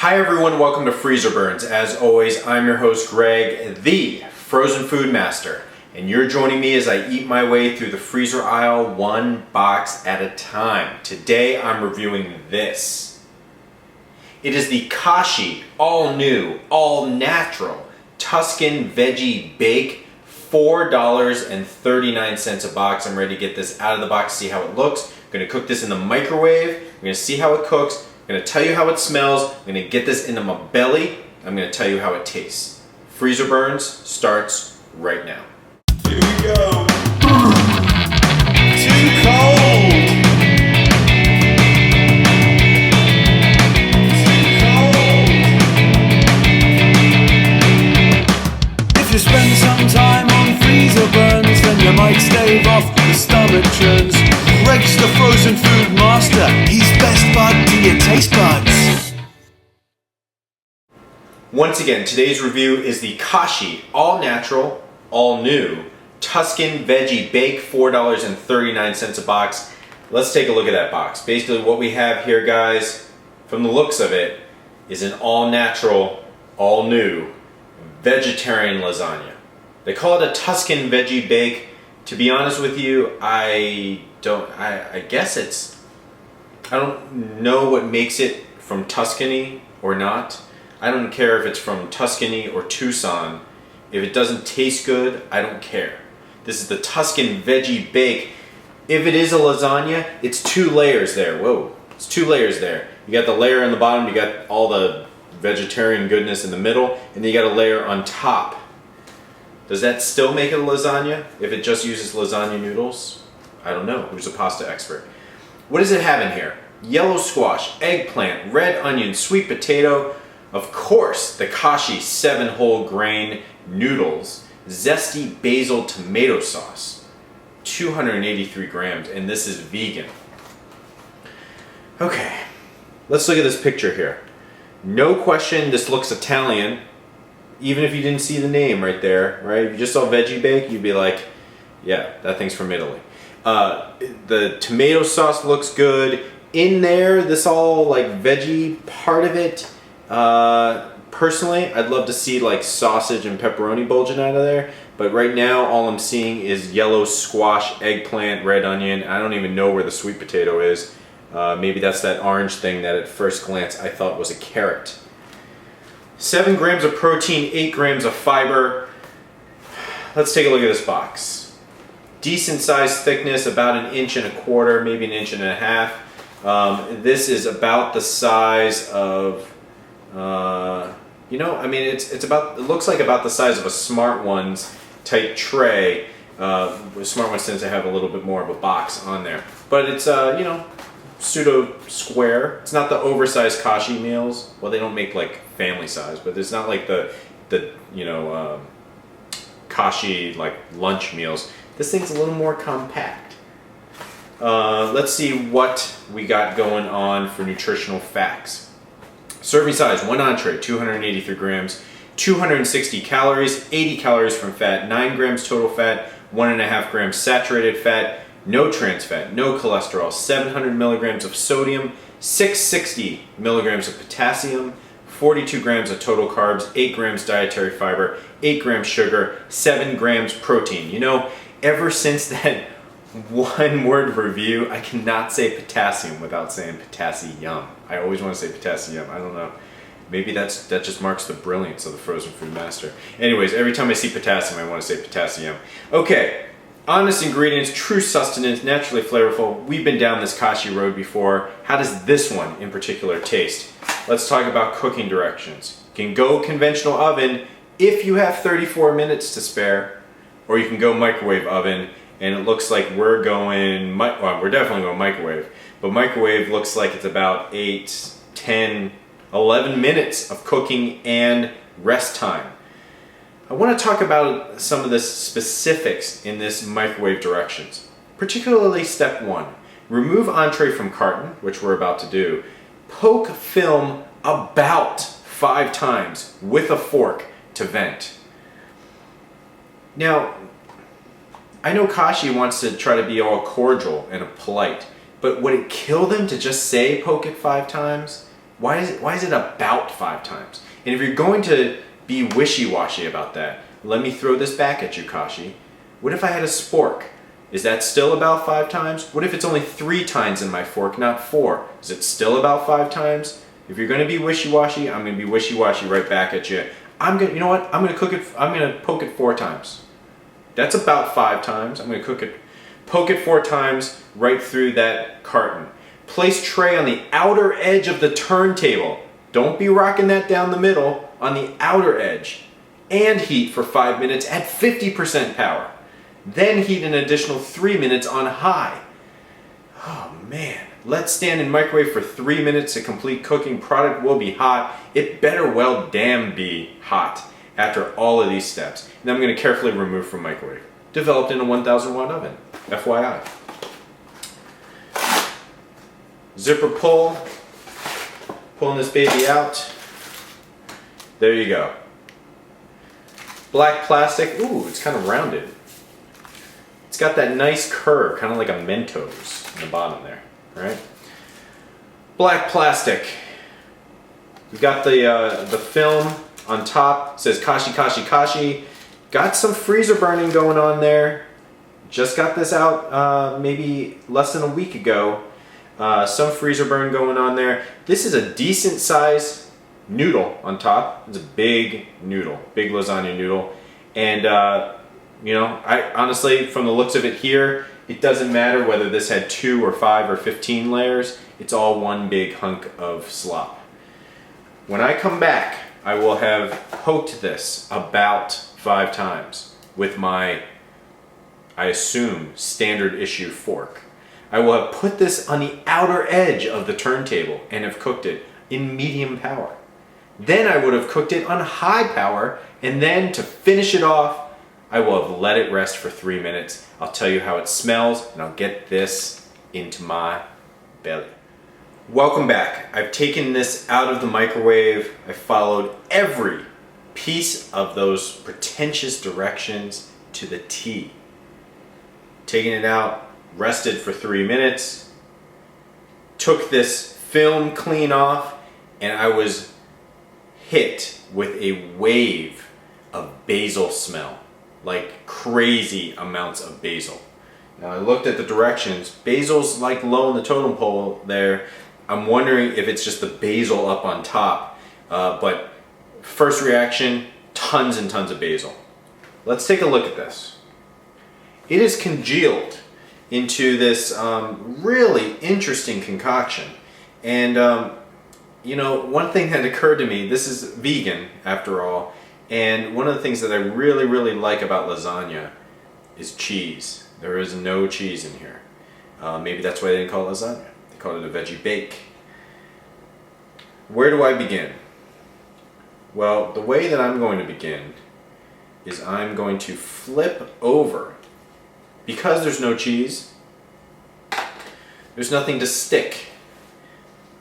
Hi everyone, welcome to Freezerburns. As always, I'm your host Greg, the frozen food master, and you're joining me as I eat my way through the freezer aisle one box at a time. Today I'm reviewing this. It is the Kashi all new, all natural Tuscan Veggie Bake, $4.39 a box. I'm ready to get this out of the box, see how it looks. I'm going to cook this in the microwave. I'm going to see how it cooks. I'm going to tell you how it smells. I'm going to get this into my belly. I'm going to tell you how it tastes. Freezerburns starts right now. Here we go. Too cold. If you spend some time on Freezerburns, then you might stave off the stomach churns. Greg's the frozen food master. He's best bud to your taste buds. Once again, today's review is the Kashi all natural, all new Tuscan Veggie Bake, $4.39 a box. Let's take a look at that box. Basically what we have here, guys, from the looks of it, is an all natural, all new vegetarian lasagna. They call it a Tuscan Veggie Bake. To be honest with you, I guess I don't know what makes it from Tuscany or not. I don't care if it's from Tuscany or Tucson. If it doesn't taste good, I don't care. This is the Tuscan Veggie Bake. If it is a lasagna, it's two layers there. Whoa, it's two layers there. You got the layer on the bottom, you got all the vegetarian goodness in the middle, and then you got a layer on top. Does that still make it a lasagna if it just uses lasagna noodles? I don't know. Who's a pasta expert? What does it have in here? Yellow squash, eggplant, red onion, sweet potato, of course the Kashi 7 whole grain noodles, zesty basil tomato sauce, 283 grams, and this is vegan. Okay, let's look at this picture here. No question, this looks Italian. Even if you didn't see the name right there, right? If you just saw Veggie Bake, you'd be like, yeah, that thing's from Italy. The tomato sauce looks good. In there, this all like veggie part of it, personally, I'd love to see like sausage and pepperoni bulging out of there. But right now, all I'm seeing is yellow squash, eggplant, red onion. I don't even know where the sweet potato is. Maybe that's that orange thing that at first glance I thought was a carrot. 7 grams of protein, 8 grams of fiber. Let's take a look at this box. Decent sized thickness, about 1.25 inches, maybe 1.5 inches. This is about the size of, it looks like about the size of a Smart Ones type tray. Smart Ones tends to have a little bit more of a box on there. But it's, pseudo square. It's not the oversized Kashi meals. Well, they don't make like family size, but it's not like the Kashi like lunch meals. This thing's a little more compact. Let's see what we got going on for nutritional facts. Serving size, 1 entree, 283 grams, 260 calories, 80 calories from fat, 9 grams total fat, 1.5 grams saturated fat, no trans fat, no cholesterol, 700 milligrams of sodium, 660 milligrams of potassium, 42 grams of total carbs, 8 grams dietary fiber, 8 grams sugar, 7 grams protein. You know, ever since that one word review, I cannot say potassium without saying potassium. I always want to say potassium. I don't know. Maybe that just marks the brilliance of the frozen food master. Anyways, every time I see potassium, I want to say potassium. Okay. Honest ingredients, true sustenance, naturally flavorful. We've been down this Kashi road before. How does this one in particular taste? Let's talk about cooking directions. You can go conventional oven if you have 34 minutes to spare, or you can go microwave oven, and it looks like we're definitely going microwave, but microwave looks like it's about 8, 10, 11 minutes of cooking and rest time. I want to talk about some of the specifics in this microwave directions, particularly step 1. Remove entree from carton, which we're about to do. Poke film about 5 times with a fork to vent. Now, I know Kashi wants to try to be all cordial and polite, but would it kill them to just say poke it 5 times? Why is it about 5 times? And if you're going to be wishy-washy about that, let me throw this back at you, Kashi. What if I had a spork? Is that still about 5 times? What if it's only 3 tines in my fork, not 4? Is it still about 5 times? If you're going to be wishy-washy, I'm going to be wishy-washy right back at you. You know what? I'm going to poke it 4 times. That's about 5 times. I'm going to poke it 4 times right through that carton. Place tray on the outer edge of the turntable. Don't be rocking that down the middle, on the outer edge. And heat for 5 minutes at 50% power. Then heat an additional 3 minutes on high. Oh man. Let stand in microwave for 3 minutes to complete cooking. Product will be hot. It better well damn be hot after all of these steps. And I'm going to carefully remove from microwave. Developed in a 1000 watt oven. FYI. Zipper pull. Pulling this baby out. There you go. Black plastic. Ooh, it's kind of rounded. It's got that nice curve, kind of like a Mentos in the bottom there, right? Black plastic. We've got the film on top. It says Kashi, Kashi, Kashi. Got some freezer burning going on there. Just got this out maybe less than a week ago. Some freezer burn going on there. This is a decent size noodle on top. It's a big noodle, big lasagna noodle. And you know, I honestly, from the looks of it here, it doesn't matter whether this had 2 or 5 or 15 layers. It's all one big hunk of slop. When I come back, I will have poked this about 5 times with my, I assume, standard issue fork. I will have put this on the outer edge of the turntable and have cooked it in medium power. Then I would have cooked it on high power, and then to finish it off, I will have let it rest for 3 minutes. I'll tell you how it smells, and I'll get this into my belly. Welcome back. I've taken this out of the microwave. I followed every piece of those pretentious directions to the T. Taking it out, rested for 3 minutes, took this film clean off, and I was hit with a wave of basil smell. Like crazy amounts of basil. Now I looked at the directions. Basil's like low in the totem pole there. I'm wondering if it's just the basil up on top. But first reaction, tons and tons of basil. Let's take a look at this. It is congealed into this really interesting concoction. And you know, one thing that occurred to me, this is vegan after all, and one of the things that I really, really like about lasagna is cheese. There is no cheese in here. Maybe that's why they didn't call it lasagna. They called it a veggie bake. Where do I begin? Well, the way that I'm going to begin is I'm going to flip over. Because there's no cheese, there's nothing to stick.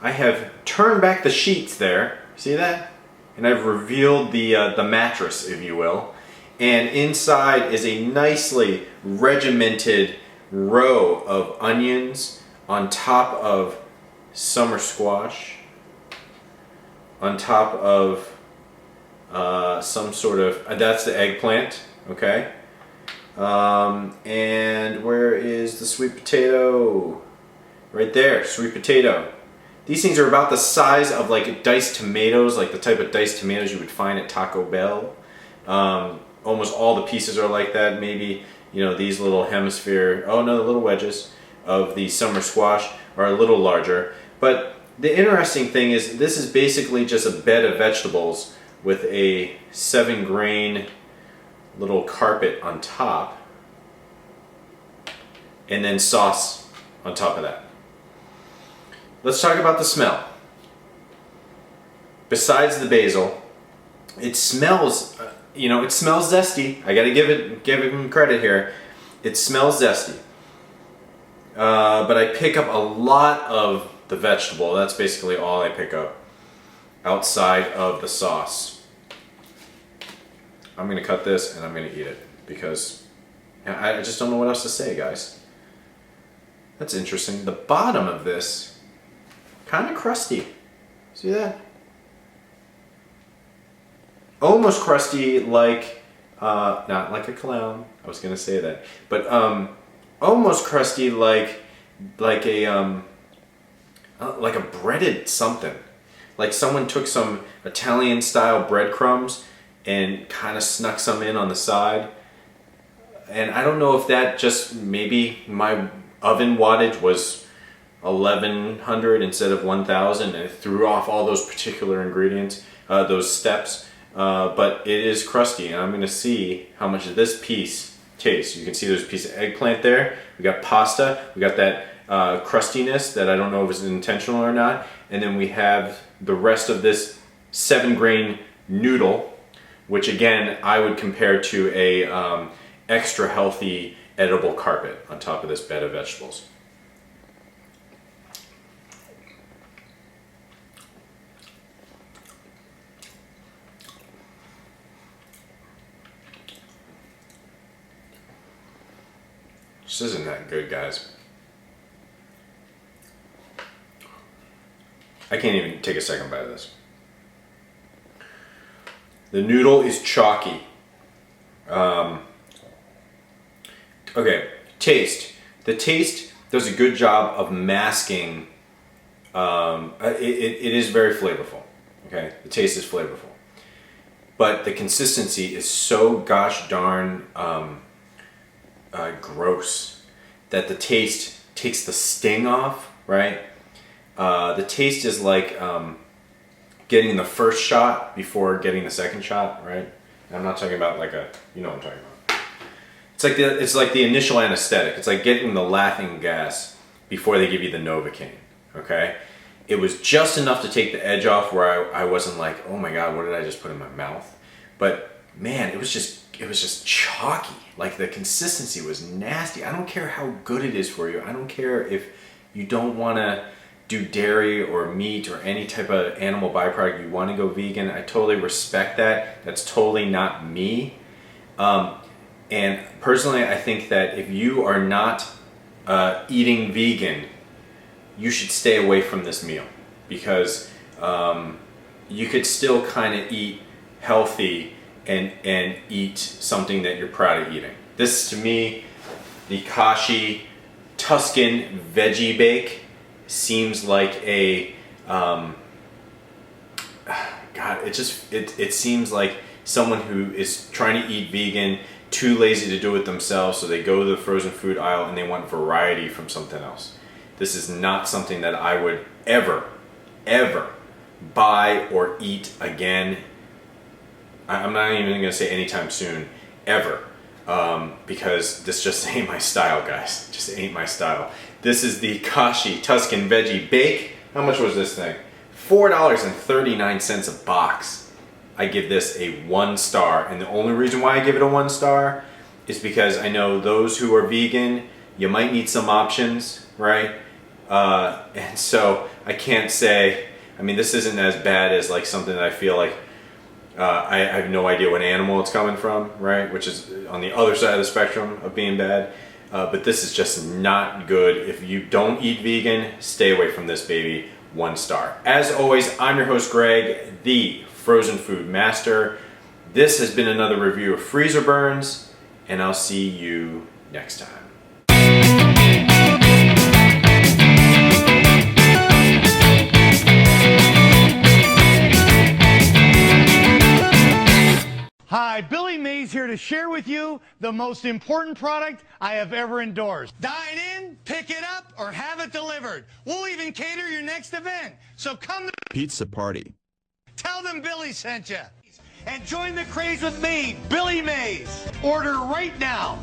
I have turned back the sheets there. See that? And I've revealed the mattress, if you will. And inside is a nicely regimented row of onions on top of summer squash, on top of some sort of, that's the eggplant, okay? And where is the sweet potato? Right there, sweet potato. These things are about the size of like diced tomatoes, like the type of diced tomatoes you would find at Taco Bell. Almost all the pieces are like that. Maybe, you know, these little hemisphere, oh no, the little wedges of the summer squash are a little larger. But the interesting thing is this is basically just a bed of vegetables with a 7-grain little carpet on top, and then sauce on top of that. Let's talk about the smell. Besides the basil, it smells, you know, it smells zesty. I gotta give it credit here. It smells zesty. But I pick up a lot of the vegetable. That's basically all I pick up outside of the sauce. I'm gonna cut this and I'm gonna eat it because I just don't know what else to say, guys. That's interesting. The bottom of this, kind of crusty. See that? Almost crusty like, not like a clown. I was gonna say that, but almost crusty like a breaded something. Like someone took some Italian style breadcrumbs and kind of snuck some in on the side. And I don't know if that just, maybe my oven wattage was 1100 instead of 1000 and it threw off all those particular ingredients, those steps. But it is crusty, and I'm gonna see how much of this piece tastes. You can see there's a piece of eggplant there. We got pasta, we got that crustiness that I don't know if it's intentional or not. And then we have the rest of this 7-grain noodle, which again, I would compare to a extra healthy edible carpet on top of this bed of vegetables. This isn't that good, guys. I can't even take a second bite of this. The noodle is chalky. Okay, taste. The taste does a good job of masking. It is very flavorful. Okay, the taste is flavorful, but the consistency is so gosh darn gross that the taste takes the sting off. Right. The taste is like getting the first shot before getting the second shot, right? And I'm not talking about like a, you know what I'm talking about. It's like the initial anesthetic. It's like getting the laughing gas before they give you the Novocaine, okay? It was just enough to take the edge off where I wasn't like, oh my God, what did I just put in my mouth? But man, it was just chalky. Like the consistency was nasty. I don't care how good it is for you. I don't care if you don't want to do dairy or meat or any type of animal byproduct, you want to go vegan. I totally respect that. That's totally not me. And personally, I think that if you are not eating vegan, you should stay away from this meal, because you could still kind of eat healthy and eat something that you're proud of eating. This, to me, the Kashi Tuscan Veggie Bake seems like a God, it seems like someone who is trying to eat vegan, too lazy to do it themselves, so they go to the frozen food aisle and they want variety from something else. This is not something that I would ever buy or eat again. I'm not even gonna say anytime soon, ever, because this just ain't my style, guys. Just ain't my style. This is the Kashi Tuscan Veggie Bake. How much was this thing? $4.39 a box. I give this a 1 star, and the only reason why I give it a 1 star is because I know those who are vegan, you might need some options, right? And so I can't say, I mean, this isn't as bad as like something that I feel like I have no idea what animal it's coming from, right? Which is on the other side of the spectrum of being bad. But this is just not good. If you don't eat vegan, stay away from this baby. 1 star. As always, I'm your host, Greg, the Frozen Food Master. This has been another review of Freezerburns, and I'll see you next time. Hi, Billy Mays here to share with you the most important product I have ever endorsed. Dine in, pick it up, or have it delivered. We'll even cater your next event. So come to Pizza party. tell them Billy sent you. And join the craze with me, Billy Mays. Order right now.